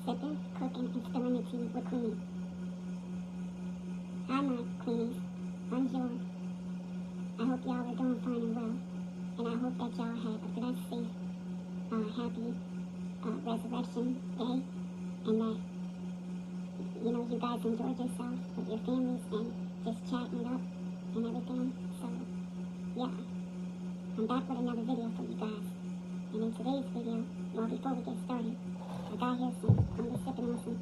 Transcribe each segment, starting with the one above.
Sippin, cooking, and spilling the tea with Queenie. Hi, my Queenies. Bonjour. I hope y'all are doing fine and well. And I hope that y'all had a blessed, safe, happy Resurrection Day. And that, you guys enjoyed yourself with your families and just chatting it up and everything. So, yeah. I'm back with another video for you guys. And in today's video, well, before we get started, I got here I'm just sipping on some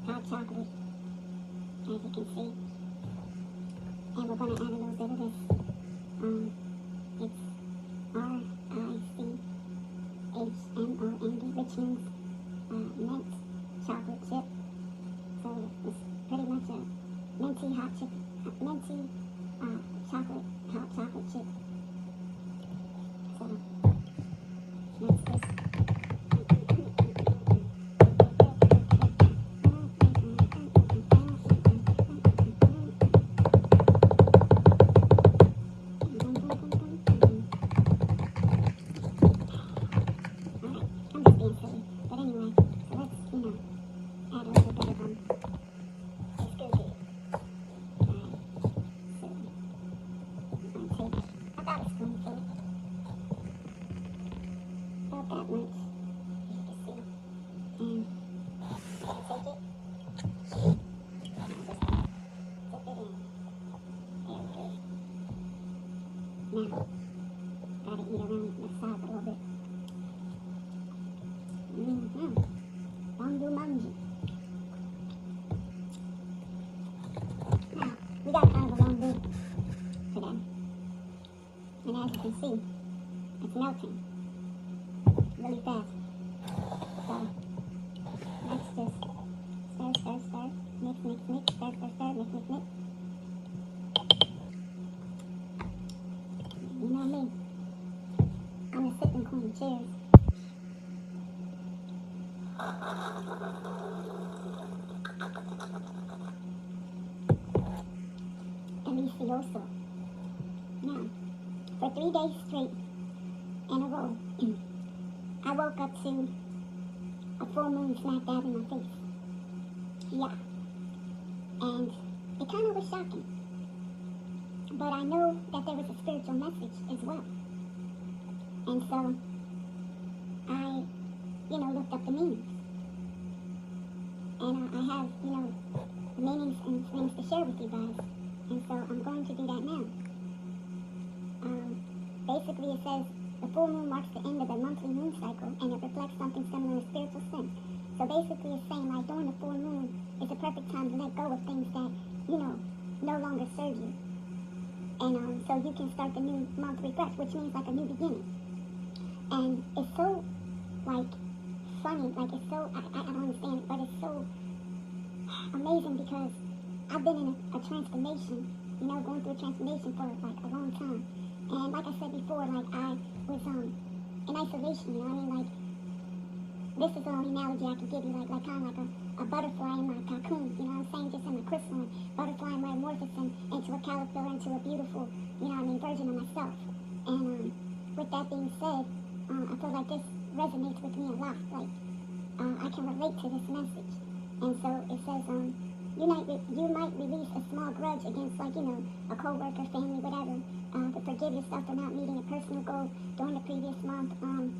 hot chocolate, as you can see. And we're going to add a little bit of this. It's RICHMOND, Richmond's mint chocolate chip. So it's pretty much a minty hot chip, minty hot chocolate chip. So let's just now, gotta eat around the sides a little bit. Mango manji. Now, we got kind of a long day today. And as you can see, it's melting really fast. So, let's just stir, mix, stir, mix. You know me. I'm a sipping queen. Cheers. Delicioso. Now, for 3 days straight in a row, I woke up to a full moon smack dab in my face. Yeah. And it kind of was shocking. But I know that there was a spiritual message as well. And so, I, looked up the meanings. And I have, meanings and things to share with you guys. And so, I'm going to do that now. Basically, it says, the full moon marks the end of the monthly moon cycle, and it reflects something similar in spiritual sense. So basically, it's saying, like, during the full moon is the perfect time to let go of things that, no longer serve you. And so you can start the new month refresh, which means like a new beginning. And it's so, like, funny, like it's so, I don't understand it, but it's so amazing because I've been in a transformation, going through a transformation for like a long time. And like I said before, like I was in isolation, like this is the only analogy I can give you, like kind of like a butterfly in my cocoon, just in my chrysalis, butterfly metamorphosing into a caterpillar, into a beautiful, version of myself. And with that being said, I feel like this resonates with me a lot. Like, I can relate to this message. And so it says, you might release a small grudge against, like, a co-worker, family, whatever, to forgive yourself for not meeting a personal goal during the previous month. And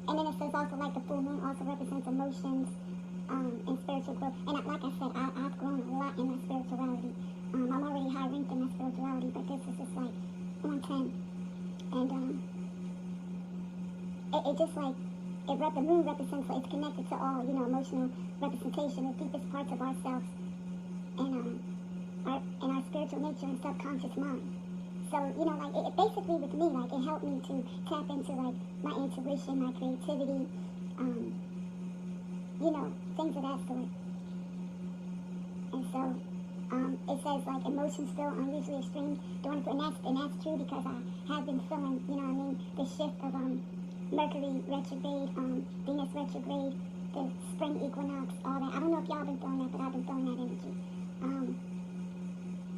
then it says also, like, the full moon also represents emotions and spiritual growth. And like I said, I've grown a lot in my spirituality. I'm already high ranked in my spirituality, but this is just like on 10. And it just like, the moon represents, it's connected to all, emotional representation, the deepest parts of ourselves, and our spiritual nature and subconscious mind. So, like, it basically with me, like, it helped me to tap into, like, my intuition, my creativity, things of that sort. And so, it says, like, emotions feel unusually extreme during, and that's true because I have been feeling, the shift of, Mercury retrograde, Venus retrograde, the spring equinox, all that. I don't know if y'all been feeling that, but I've been feeling that energy.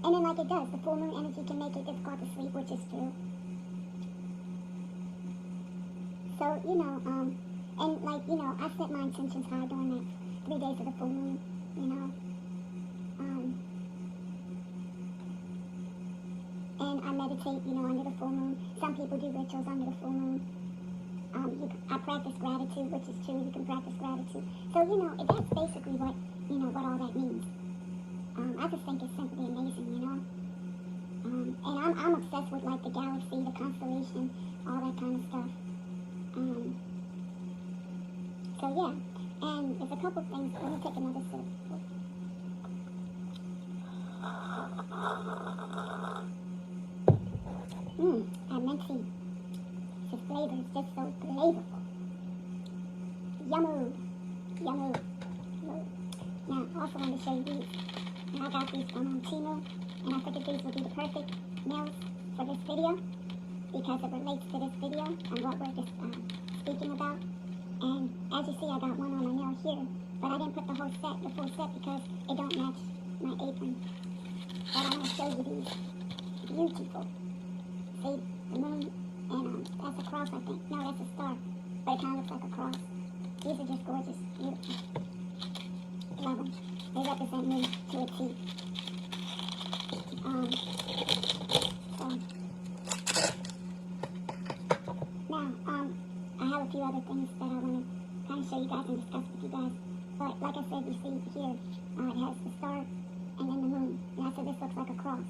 And then, like, it does, the full moon energy can make it difficult to sleep, which is true. So, And, like, you know, I set my intentions high during that 3 days of the full moon, you know. And I meditate, you know, under the full moon. Some people do rituals under the full moon. I practice gratitude, which is true. You can practice gratitude. So, you know, that's basically what, you know, what all that means. I just think it's simply amazing, you know. And I'm obsessed with, like, the galaxy, the constellation, all that kind of stuff. So, yeah. And there's a couple things. Let me take another sip. That mint tea. The flavor is just so flavorful. Yummo. Yummo. Now, I also want to show you these. Now, I got these from Temu, and I figured these would be the perfect meals for this video because it relates to this video and what we're just speaking about. And as you see, I got one on my nail here, but I didn't put the full set, because it don't match my apron. But I want to show you these. Beautiful. See, the moon, and that's a cross, I think. No, that's a star, but it kind of looks like a cross. These are just gorgeous, beautiful. Love them. They represent me to a T. So, now, I have a few other things that I want to kind of show you guys and discuss with you guys. But like I said, you see here, it has the star and then the moon. And I said this looks like a cross.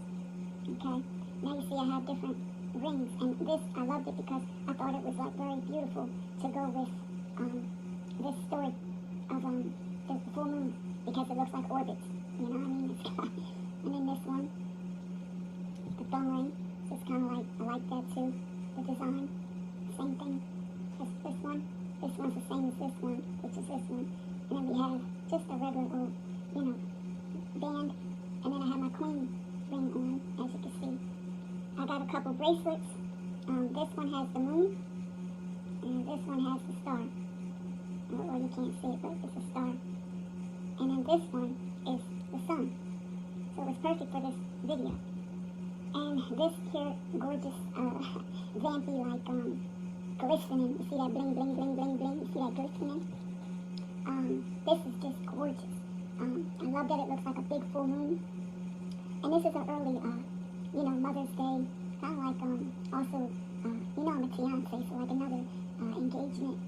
Okay? Now you see I have different rings, and this, I loved it because I thought it was, like, very beautiful to go with this story of the full moon, because it looks like orbits, you know what I mean? And then this one, the thumb ring, so it's kind of like, I like that too, the design, same thing as this one. This one's the same as this one, which is this one. And then we have just a regular old, you know, band, and then I have my queen ring on, as you can see. I got a couple bracelets. This one has the moon, and this one has the star. Well, you can't see it, but it's a star. And then this one is the sun. So it's perfect for this video. And this here gorgeous, vampy, like, glistening. You see that bling, bling, bling, bling, bling? You see that glistening? This is just gorgeous. I love that it looks like a big full moon. And this is an early, you know, Mother's Day, kind of like, also, you know, I'm a fiance, so like another engagement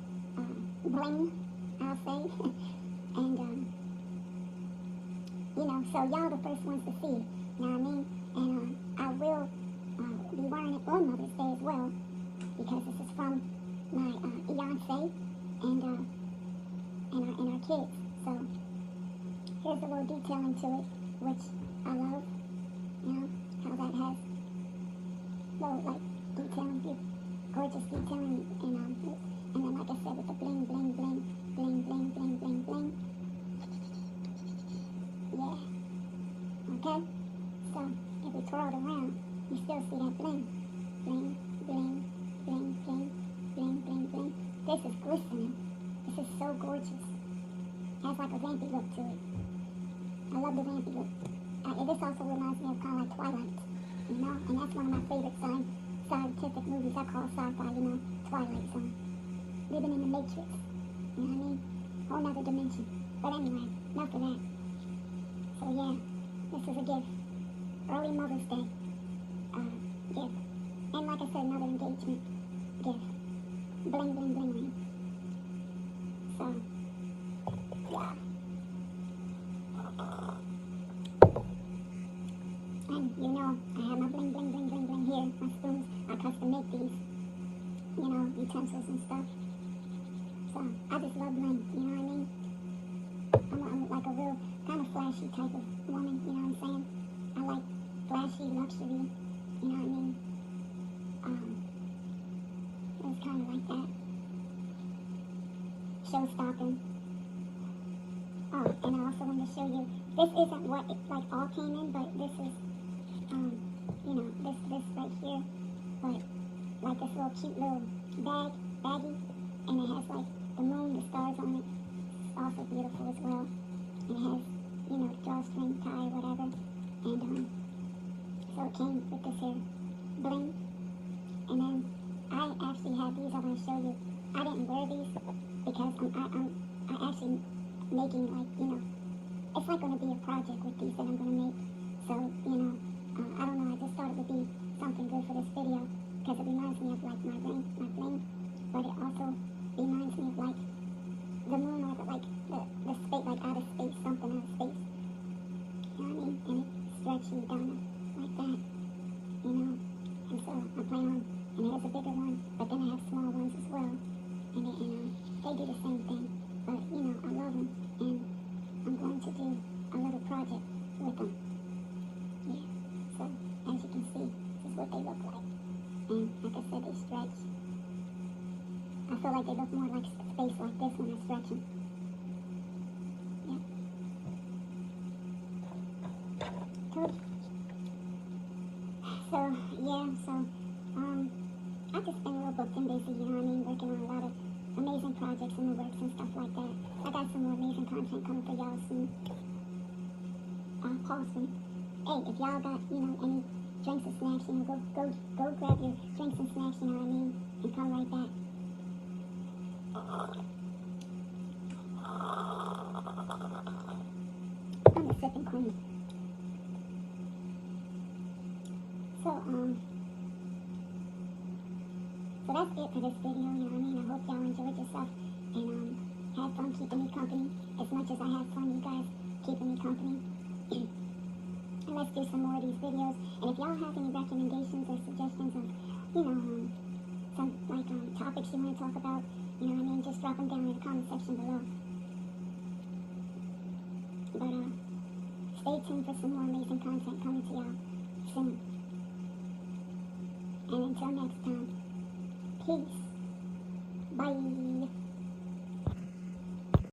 bling, I'll say. And, you know, so y'all the first ones to see it, you know what I mean? And I will be wearing it on Mother's Day as well, because this is from my fiance and our kids. So here's a little detailing to it, which I love. You know, how that has little, like, detailing, gorgeous detailing, and then, like I said, with the bling, bling, bling, bling, bling, bling, bling, bling. Yeah. Okay? So, if we twirl it around, you still see that bling. Bling, bling, bling, bling, bling, bling, bling. This is glistening. This is so gorgeous. Has like a vampy look to it. I love the vampy look. This also reminds me of kind of like Twilight, you know? And that's one of my favorite scientific movies. I call sci-fi, you know, Twilight Zone. Living in the Matrix, you know what I mean? Whole nother dimension. But anyway, enough of that. So yeah, this is a gift. Early Mother's Day gift. And like I said, another engagement gift. Bling, bling, bling, bling. So, yeah. And you know, I have my bling, bling, bling, bling, bling here. My spoons, I custom make these, you know, utensils and stuff. So, I just love bling, you know what I mean? I'm like a real kind of flashy type of woman, you know what I'm saying? I like flashy luxury, you know what I mean? It's kind of like that. Show stopping. Oh, and I also want to show you, this isn't what it like all came in, but this is, you know, this right here, but like this little cute little baggie, and it has like the moon, the stars on it. It's also beautiful as well. And it has, you know, drawstring tie, whatever. And so it came with this here bling. And then I actually have these. I want to show you. I didn't wear these they do the same thing. But, you know, I love them, and I'm going to do a little project with them. Yeah, so as you can see, this is what they look like. And like I said, they stretch. I feel like they look more like space like this when I stretch them. Yeah. So, yeah, I've just been real booked and busy, you know what I mean, working on a lot of amazing projects in the works and stuff like that. I got some more amazing content coming for y'all soon. Pause me. Hey, if y'all got, you know, any drinks or snacks, you know, go grab your drinks and snacks, you know what I mean, and come right back. I'm the sipping queen. So that's it for this video, you know what I mean? I hope y'all enjoyed yourself and had fun keeping me company as much as I had fun you guys keeping me company. And let's do some more of these videos. And if y'all have any recommendations or suggestions of, you know, some like topics you want to talk about, you know what I mean, just drop them down in the comment section below. But stay tuned for some more amazing content coming to y'all soon. And until next time, peace. Bye.